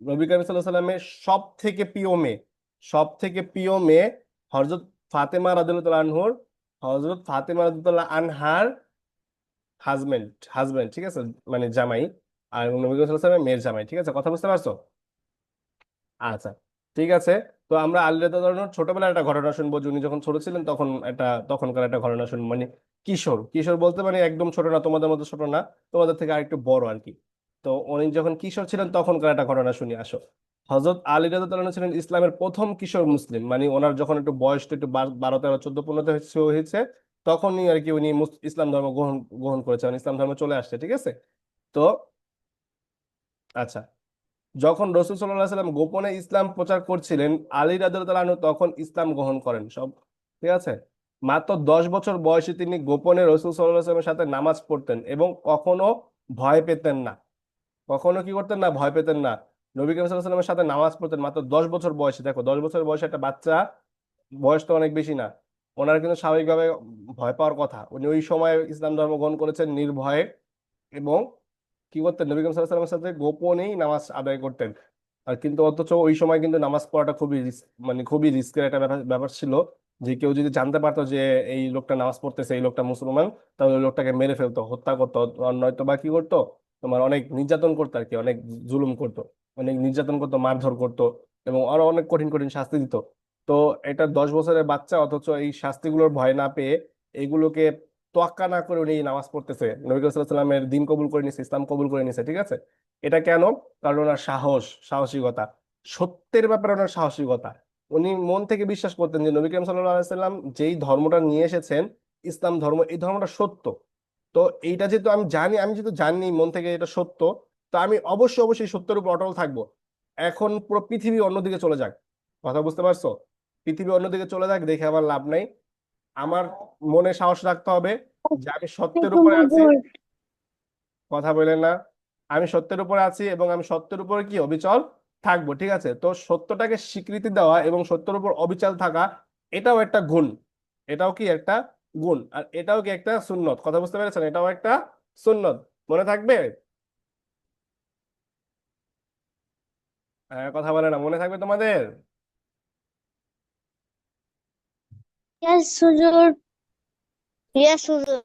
নবী করিম সাল্লাল্লাহু আলাইহি সাল্লামের সব থেকে প্রিয় মেয়ে, সব থেকে প্রিয় মেয়ে হযরত ফাতেমা রাদিয়াল্লাহু তাআলা আনহুর, হযরত ফাতেমা রাদিয়াল্লাহু তাআলা আনহার হাজবেন্ড, হাজবেন্ড, ঠিক আছে, মানে জামাই। আর নবী করিম সাল্লাল্লাহু আলাইহি ওয়াসাল্লামের মেয়ের জামাই, ঠিক আছে, কথা বুঝতে পারছো? আচ্ছা, ঠিক আছে। তো আমরা আলী রাদিয়াল্লাহু আনহুর ছোটবেলার একটা ঘটনা শুনবো, যে উনি যখন ছোট ছিলেন তখন তখনকার একটা ঘটনা শুনবো, মানে কিশোর, কিশোর বলতে মানে একদম ছোট না, তোমাদের মতো ছোট না, তোমাদের থেকে আরেকটু বড় আর কি। তো উনি যখন কিশোর ছিলেন তখনকার একটা ঘটনা শুনি, আসো। হযরত আলী রাদিয়াল্লাহু আনহু ছিলেন ইসলামের প্রথম কিশোর মুসলিম, মানে ওনার যখন একটু বয়সটা একটু 12, 13, 14, 15 হয়েছে, তখনই আর কি উনি ইসলাম ধর্ম গ্রহণ গ্রহণ করেছেন, মানে ইসলাম ধর্ম চলে আসছে, ঠিক আছে। তো আচ্ছা, যখন রসুল সাল্লাহ সাল্লাম গোপনে ইসলাম প্রচার করছিলেন, আলী রাদিয়াল্লাহু আনহু তখন ইসলাম গ্রহণ করেন সব, ঠিক আছে। মাত্র 10 বছর বয়সে তিনি গোপনে রসুল সাল্লাহ সাল্লামের সাথে নামাজ পড়তেন এবং কখনো ভয় পেতেন না। কখনো কি করতেন না, ভয় পেতেন না। নবী করিম সাল্লাল্লাহু আলাইহি ওয়াসাল্লামের সাথে নামাজ পড়তেন মাত্র 10 বছর বয়সে। দেখো, 10 বছর বয়সে একটা বাচ্চা, বয়স তো অনেক বেশি না। ওনার কিন্তু স্বাভাবিকভাবে ভয় পাওয়ার কথা, উনি ওই সময় ইসলাম ধর্ম গ্রহণ করেছেন নির্ভয়ে। এবং কি করতেন, নবী করিম সাল্লাল্লাহু আলাইহি ওয়াসাল্লামের সাথে গোপনেই নামাজ আদায় করতেন। আর কিন্তু অথচ ওই সময় কিন্তু নামাজ পড়াটা খুবই মানে খুবই রিস্কের একটা ব্যাপার ব্যাপার ছিল। যে কেউ যদি জানতে পারতো যে এই লোকটা নামাজ পড়তেছে, এই লোকটা মুসলমান, তাহলে ওই লোকটাকে মেরে ফেলতো, হত্যা করতো, আর নয়তো বা কি করতো, তোমার অনেক নির্যাতন করতো আর কি, অনেক জুলুম করতো, অনেক নির্যাতন করতো, মারধর করতো, এবং আরো অনেক কঠিন কঠিন শাস্তি দিত। তো এটা 10 বছরের বাচ্চা, অথচ এই শাস্তিগুলোর ভয় না পেয়ে এগুলোকে তোয়াক্কা না করে উনি নামাজ পড়তেছে, নবী করিম সাল্লাল্লাহু আলাইহি ওয়াসাল্লামের দিন কবুল করে নিছে, ইসলাম কবুল করে নিছে, ঠিক আছে। এটা কেন? কারণ ওনার সাহস, সাহসিকতা, সত্যের ব্যাপারে ওনার সাহসিকতা। উনি মন থেকে বিশ্বাস করতেন যে নবী করিম সাল্লাল্লাহু আলাইহি সাল্লাম যেই ধর্মটা নিয়ে এসেছেন, ইসলাম ধর্ম, এই ধর্মটা সত্য। তো এইটা যেহেতু আমি জানি, আমি যেহেতু জানি মন থেকে এটা সত্য, তো আমি অবশ্যই অবশ্যই সত্যের উপর অটল থাকবো। এখন পুরো পৃথিবী অন্যদিকে চলে যাক, কথা বুঝতে পারছো? পৃথিবী অন্যদিকে চলে যাক, দেখে আমার লাভ নাই। আমার মনে সাহস রাখতে হবে যে আমি সত্যের উপরে আছি, কথা বলেন না, আমি সত্যের উপরে আছি এবং আমি সত্যের উপরে কি অবিচল থাকবো, ঠিক আছে। তো সত্যটাকে স্বীকৃতি দেওয়া এবং সত্যের উপর অবিচল থাকা, এটাও একটা গুণ, এটাও কি একটা গুণ, আর এটাও কি একটা সুন্নত, কথা বুঝতে পেরেছেন? এটাও একটা সুন্নত, মনে থাকবে? কথা বলে না, মনে থাকবে তোমাদের? Yes, হুজুর। Yes, হুজুর।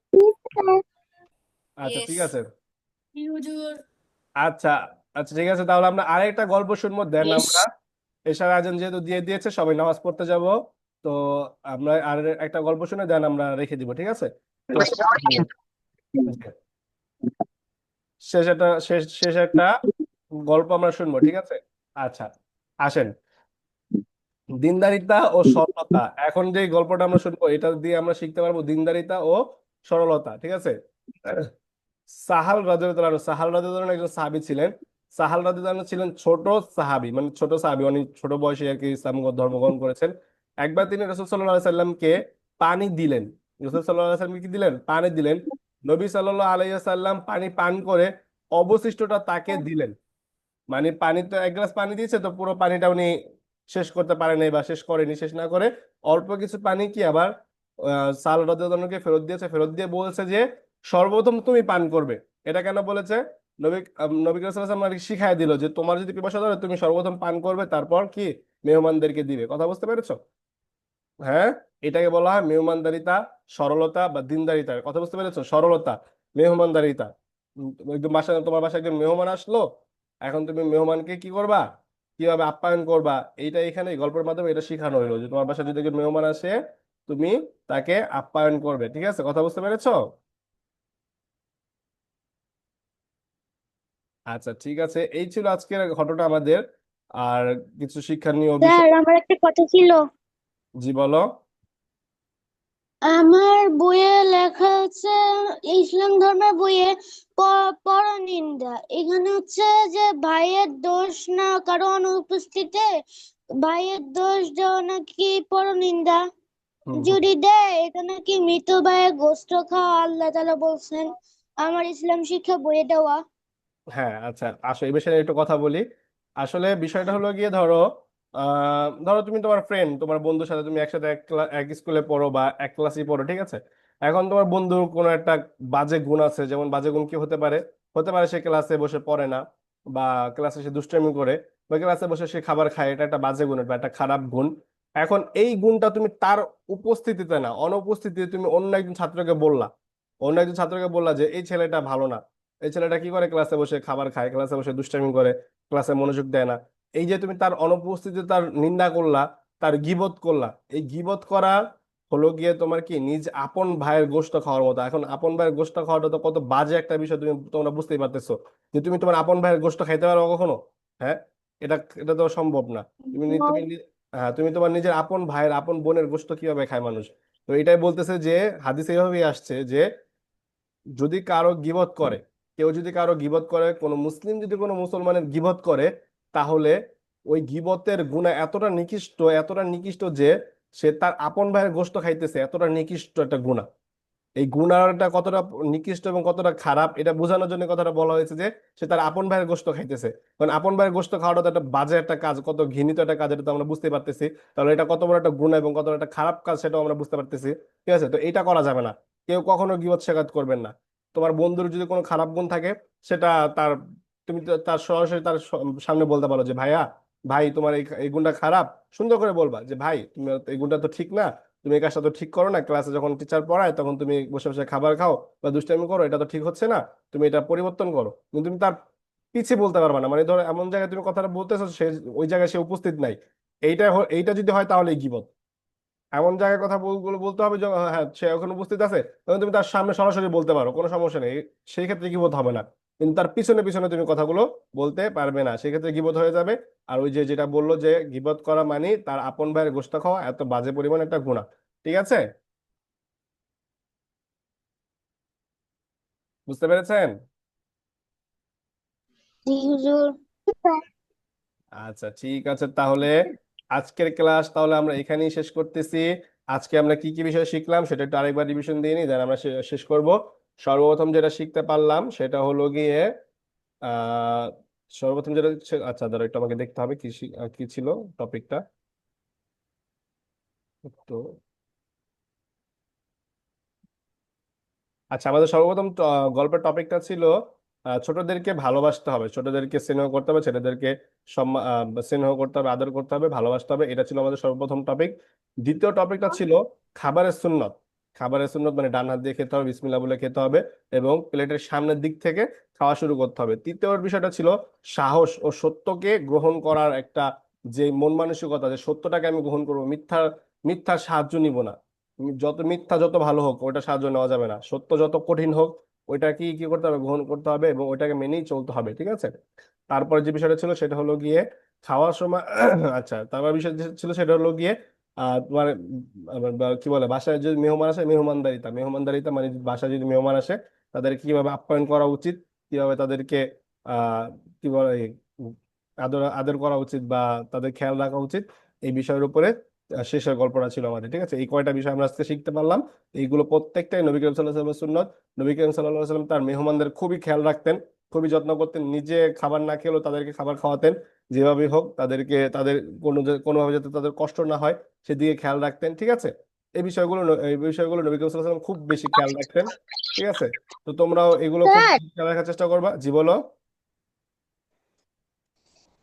আচ্ছা, Yes. ঠিক আছে। জি, হুজুর। আচ্ছা, আচ্ছা, ঠিক আছে, তাহলে আমরা আরেকটা গল্প শুনবো, দেন Yes. আমরা এশার আজান যেহেতু দিয়ে দিয়েছে, সবাই নামাজ পড়তে যাব। তো আমরা আর একটা গল্প শুনে দেন আমরা রেখে দিব, ঠিক আছে। তো শেষ একটা গল্প আমরা শুনবো, ঠিক আছে। আচ্ছা, আসেন। দিনদারিতা ও সরলতা, এখন যে গল্পটা আমরা শুনবো এটা দিয়ে আমরা শিখতে পারবো দিনদারিতা ও সরলতা, ঠিক আছে। সাহাল রাদিয়াল্লাহু আনহু একজন সাহাবী ছিলেন। সাহাল রাদিয়াল্লাহু আনহু ছিলেন ছোট সাহাবী, মানে ছোট সাহাবী, অনেক ছোট বয়সে আর কি ইসলাম ধর্ম গ্রহণ করেছেন। একবার তিনি রাসূল সাল্লাল্লাহু আলাইহি সাল্লামকে পানি দিলেন, রাসূল সাল্লাল্লাহু আলাইহি সাল্লামকে কি দিলেন, পানি দিলেন। নবী সাল্লাল্লাহু আলাইহি সাল্লাম পানি পান করে অবশিষ্টটা তাকে দিলেন। মানে পানি তো 1 গ্লাস পানি দিয়েছে, তো পুরো পানিটা উনি শেষ করতে পারেনি বা শেষ করেনি, শেষ না করে অল্প কিছু পানি কি আবার সাল রাদিয়াল্লাহু আনহুকে ফেরত দিয়েছে, ফেরত দিয়ে বলছে যে সর্বপ্রথম তুমি পান করবে। এটা কেন বলেছে? নবী করিম সাল্লাল্লাহু আলাইহি ওয়াসাল্লাম শিখাই দিল যে তোমার যদি পিপাসা ধরে তুমি সর্বপ্রথম পান করবে, তারপর কি মেহমানদেরকে দিবে, কথা বুঝতে পেরেছো? হ্যাঁ, এটাকে বলা হয় মেহমানদারিতা, সরলতা বা দিনদারিতা, কথা বুঝতে পেরেছো? সরলতা, মেহমানদারিতা। একদম বাসায়, তোমার বাসায় একজন মেহমান আসলো, এখন তুমি মেহমানকে কি করবা, কিভাবে আপ্যায়ন করবা, এইটা এখানে এই গল্পের মাধ্যমে এটা শেখানো হলো, যে তোমার বাসায় যদি একজন মেহমান আসে, তুমি তাকে আপ্যায়ন করবে, ঠিক আছে, কথা বুঝতে পেরেছো? আচ্ছা, ঠিক আছে, এই ছিল আজকের ঘটনা আমাদের। আর কিছু শিক্ষণীয় বিষয়। স্যার, আমার একটা কথা ছিল। জি, বলো। আমার বইয়ে লেখা আছে, ইসলাম ধর্মের বইয়ে পরনিন্দা। এখানে হচ্ছে যে ভাইয়ের দোষ না কারো অনুপস্থিতিতে ভাইয়ের দোষ দেওয়া নাকি পরনিন্দা। হুম, হুম। যদি দেয় এটা নাকি মৃত ভাইয়ের গোশত খাওয়া, আল্লাহ তাআলা বলছেন আমার ইসলাম শিক্ষা বইয়ে দেওয়া। হ্যাঁ, আচ্ছা, আসো এই বিষয়ে একটু কথা বলি। আসলে বিষয়টা হলো গিয়ে, ধরো ধরো তুমি তোমার ফ্রেন্ড, তোমার বন্ধুর সাথে তুমি একসাথে এক স্কুলে পড়ো বা এক ক্লাসে পড়ো, ঠিক আছে। এখন তোমার বন্ধুর কোনো একটা বাজে গুণ আছে, যেমন বাজে গুণ কি হতে পারে? হতে পারে সে ক্লাসে বসে পড়ে না, বা ক্লাসে সে দুষ্টামি করে, বা ক্লাসে বসে সে খাবার খায়, এটা একটা বাজে গুণ বা একটা খারাপ গুণ। এখন এই গুণটা তুমি তার উপস্থিতিতে না, অনুপস্থিতিতে তুমি অন্য একজন ছাত্রকে বললা, অন্য একজন ছাত্রকে বললা যে এই ছেলেটা ভালো না, এই ছেলেটা কি করে, ক্লাসে বসে খাবার খায়, ক্লাসে বসে দুষ্টামি করে, ক্লাসে মনোযোগ দেয় না। এই যে তুমি তার অনুপস্থিতিতে তার নিন্দা করলা, তার গীবত করলা, এই গীবত করা হলো গিয়ে তোমার কি নিজ আপন ভাইয়ের গোশত খাওয়ার মতো। এখন আপন ভাইয়ের গোশত খাওয়াটা তো কত বাজে একটা বিষয়, তোমরা বুঝতেই পারতেছো যে তুমি তোমার আপন ভাইয়ের গোশত খাইতে পারো কখনো? হ্যাঁ, এটা এটা তো সম্ভব না। হ্যাঁ, তুমি তোমার নিজের আপন ভাইয়ের আপন বোনের গোশত কিভাবে খায় মানুষ? তো এটাই বলতেছে যে হাদিসে এইভাবেই আসছে যে যদি কারো গীবত করে, কেউ যদি কারো গীবত করে, কোনো মুসলিম যদি কোনো মুসলমানের গীবত করে, তাহলে ওই গীবতের গুনাহ এতটা নিকৃষ্ট, এতটা নিকৃষ্ট যে সে তার আপন ভাইয়ের গোশত খাইতেছে, এতটা নিকৃষ্ট একটা গুনাহ। এই গুনাহটা কতটা নিকৃষ্ট এবং কতটা খারাপ এটা বোঝানোর জন্য কথাটা বলা হয়েছে যে সে তার আপন ভাইয়ের গোশত খাইতেছে। কারণ আপন ভাইয়ের গোশত খাওয়াটা তো একটা বাজে একটা কাজ, কত ঘৃণিত একটা কাজ, এটা তো আমরা বুঝতে পারতেছি। তাহলে এটা কত বড় একটা গুনাহ এবং কত বড় একটা খারাপ কাজ সেটাও আমরা বুঝতে পারতেছি। ঠিক আছে, তো এটা করা যাবে না। কেউ কখনো গীবত শেখাত করবেন না। তোমার বন্ধুর যদি কোনো খারাপ গুণ থাকে, সেটা তার, তুমি তো তার সরাসরি তার সামনে বলতে পারো যে ভাইয়া, ভাই তোমার এই গুণটা খারাপ। সুন্দর করে বলবা যে ভাই তুমি এই গুণটা তো ঠিক না, তুমি এই কাজটা তো ঠিক করো না, ক্লাসে যখন টিচার পড়ায় তখন তুমি বসে বসে খাবার খাও বা দুষ্টামি করো, এটা তো ঠিক হচ্ছে না, তুমি এটা পরিবর্তন করো। কিন্তু তুমি তার পিছিয়ে বলতে পারবে না, মানে ধরো এমন জায়গায় তুমি কথাটা বলতেছো সে ওই জায়গায় সে উপস্থিত নাই, এইটা যদি হয় তাহলে গীবত। এমন জায়গায় কথা বলতে হবে যে হ্যাঁ সে এখন উপস্থিত আছে, তখন তুমি তার সামনে সরাসরি বলতে পারো, কোনো সমস্যা নেই, সেই ক্ষেত্রে গীবত হবে না। কিন্তু তার পিছনে পিছনে তুমি কথাগুলো বলতে পারবে না, সেই ক্ষেত্রে গীবত হয়ে যাবে। আর ওই যে যেটা বললো যে গীবত করা মানে তার আপন ভাইয়ের গোশত খাওয়া, এত বাজে পরিমাণ একটা গুনাহ। ঠিক আছে, বুঝতে পেরেছেন? জি হুজুর। আচ্ছা ঠিক আছে, তাহলে আজকের ক্লাস তাহলে আমরা এখানেই শেষ করতেছি। আজকে আমরা কি কি বিষয় শিখলাম সেটা একটু আরেকবার রিভিশন দিয়ে নিই, দেন আমরা শেষ করব। সর্বপ্রথম যেটা শিখতে পারলাম সেটা হলো গিয়ে আহ সর্বপ্রথম যেটা আচ্ছা ধরো একটু আমাকে দেখতে হবে কি কি ছিল টপিকটা। তো আচ্ছা, আমাদের সর্বপ্রথম গল্পের টপিকটা ছিল ছোটদেরকে ভালোবাসতে হবে, ছোটদেরকে স্নেহ করতে হবে, ছেলেদেরকে স্নেহ করতে হবে, আদর করতে হবে, ভালোবাসতে হবে। এটা ছিল আমাদের সর্বপ্রথম টপিক। দ্বিতীয় টপিকটা ছিল খাবারের সুন্নত। খাবারের সুন্নত মানে ডান হাত দিয়ে খেতে হবে, বিসমিল্লাহ বলে খেতে হবে এবং প্লেটের সামনের দিক থেকে খাওয়া শুরু করতে হবে। তৃতীয় বিষয়টা ছিল সাহস ও সত্যকে গ্রহণ করার একটা যে মন মানসিকতা, যে সত্যটাকে আমি গ্রহণ করবো, মিথ্যার সাহায্য নিব না। যত মিথ্যা যত ভালো হোক ওইটা সাহায্য নেওয়া যাবে না, সত্য যত কঠিন হোক ওইটা কি কি করতে হবে, গ্রহণ করতে হবে এবং ওইটাকে মেনেই চলতে হবে। ঠিক আছে, তারপরে যে বিষয়টা ছিল সেটা হলো গিয়ে খাওয়ার সময় আচ্ছা, তারপর বিষয় যে ছিল সেটা হলো গিয়ে তোমার কি বলে বাসায় যদি মেহমান আসে, মেহমানদারিতা মানে বাসায় যদি মেহমান আসে তাদের কিভাবে আপ্যায়ন করা উচিত, কিভাবে তাদেরকে আহ কি বলে আদর আদর করা উচিত বা তাদের খেয়াল রাখা উচিত, এই বিষয়ের উপরে শেষের গল্পটা ছিল আমাদের। ঠিক আছে, এই কয়টা বিষয় আমরা আজকে শিখতে পারলাম। এইগুলো প্রত্যেকটাই নবী করিম সাল্লাহ সাল্লামের সুন্নত। নবী করিম সাল্লাহ সাল্লাম তার মেহমানদের খুবই খেয়াল রাখতেন, খুবই যত্ন করতেন, নিজে খাবার না খেলেও তাদেরকে খাবার খাওয়াতেন, যেভাবে হোক তাদেরকে তাদের কোনোভাবে যাতে তাদের কষ্ট না হয় সেদিকে খেয়াল রাখতেন। ঠিক আছে, এই বিষয়গুলো নবী করিম সাল্লাল্লাহু আলাইহি ওয়াসাল্লাম খুব বেশি খেয়াল রাখতেন। ঠিক আছে, তো তোমরাও এগুলো খুব স্যার, খেয়াল রাখার চেষ্টা করবা। জি বলো।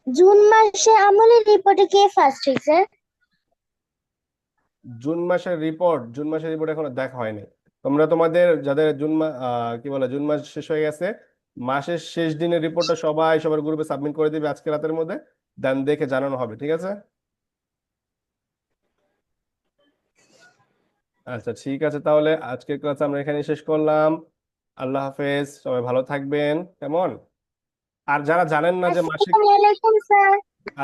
জুন মাসে আমলের রিপোর্টে কে ফার্স্ট হয়েছে? জুন মাসের রিপোর্ট এখনো দেখা হয়নি। তোমরা তোমাদের যাদের কি বলে জুন মাস শেষ হয়ে গেছে, মাসের শেষ দিনের রিপোর্টটা সবাই সবার গ্রুপে সাবমিট করে দিবে আজকে রাতের মধ্যে, দেন দেখে জানানো হবে। ঠিক আছে, আচ্ছা ঠিক আছে, তাহলে আজকের ক্লাস আমরা এখানে শেষ করলাম। আল্লাহ হাফেজ, সবাই ভালো থাকবেন। কেমন? আর যারা জানেন না যে মাসিক, আসসালামু আলাইকুম স্যার।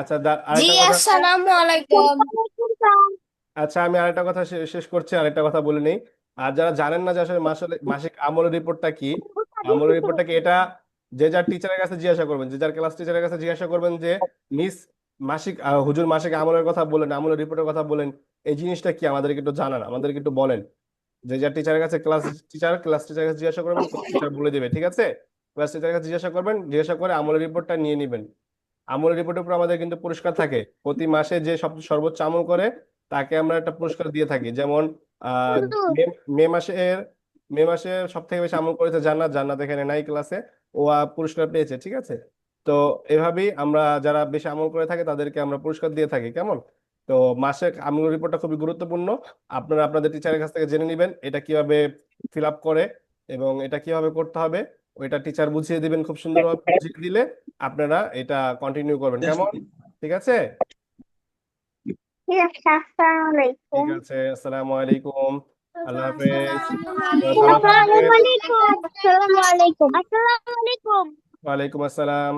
আচ্ছা জি আরেকটা কথা, আসসালামু আলাইকুম। আসসালামু আলাইকুম স্যার। আচ্ছা আমি আরেকটা কথা শেষ করছি, আরেকটা কথা বলে নেই। আর যারা জানেন না যে আসলে মাসিক আমলের রিপোর্টটা কি, আমলের রিপোর্টটা কি, এটা যে যার টিচারের কাছে জিজ্ঞাসা করবেন, যে যার ক্লাস টিচারের কাছে জিজ্ঞাসা করবেন যে মিস হুজুর মাসিক আমলের কথা বলেন, আমলের রিপোর্টের কথা বলেন, এই জিনিসটা কি আমাদেরকে একটু জানান, আমাদেরকে একটু বলেন। যে যার টিচারের কাছে ক্লাস টিচারের কাছে জিজ্ঞাসা করবেন, ক্লাস টিচার বলে দেবে। ঠিক আছে, ক্লাস টিচারের কাছে জিজ্ঞাসা করবেন, জিজ্ঞাসা করে আমলের রিপোর্টটা নিয়ে নেবেন। আমলের রিপোর্টের উপর আমাদের কিন্তু পুরস্কার থাকে, প্রতি মাসে যে সর্বোচ্চ আমল করে তাকে আমরা একটা পুরস্কার দিয়ে থাকি। যেমন আহ মে মে মাসের মে মাসে সব থেকে বেশি আমল করেছে জান্নাত, জান্নাত এখানে নাই ক্লাসে, ও পুরস্কার পেয়েছে। ঠিক আছে, তো এভাবেই আমরা যারা বেশি আমল করে থাকে তাদেরকে আমরা পুরস্কার দিয়ে থাকি। কেমন? তো মাসিক আমল রিপোর্টটা খুবই গুরুত্বপূর্ণ, আপনারা আপনাদের টিচারের কাছ থেকে জেনে নেবেন এটা কিভাবে ফিল আপ করে এবং এটা কিভাবে করতে হবে ওইটা টিচার বুঝিয়ে দিবেন, খুব সুন্দরভাবে বুঝিয়ে দিলে আপনারা এটা কন্টিনিউ করবেন। কেমন? ঠিক আছে? ঠিক আছে, আসসালামু আলাইকুম। ঠিক আছে, আসসালামু আলাইকুম, আল্লাহ হাফেজ, ভালো আসসালামু থাকবেন। আলাইকুম। আসসালামু আলাইকুম। আসসালামু আলাইকুম। ওয়ালাইকুম আসসালাম।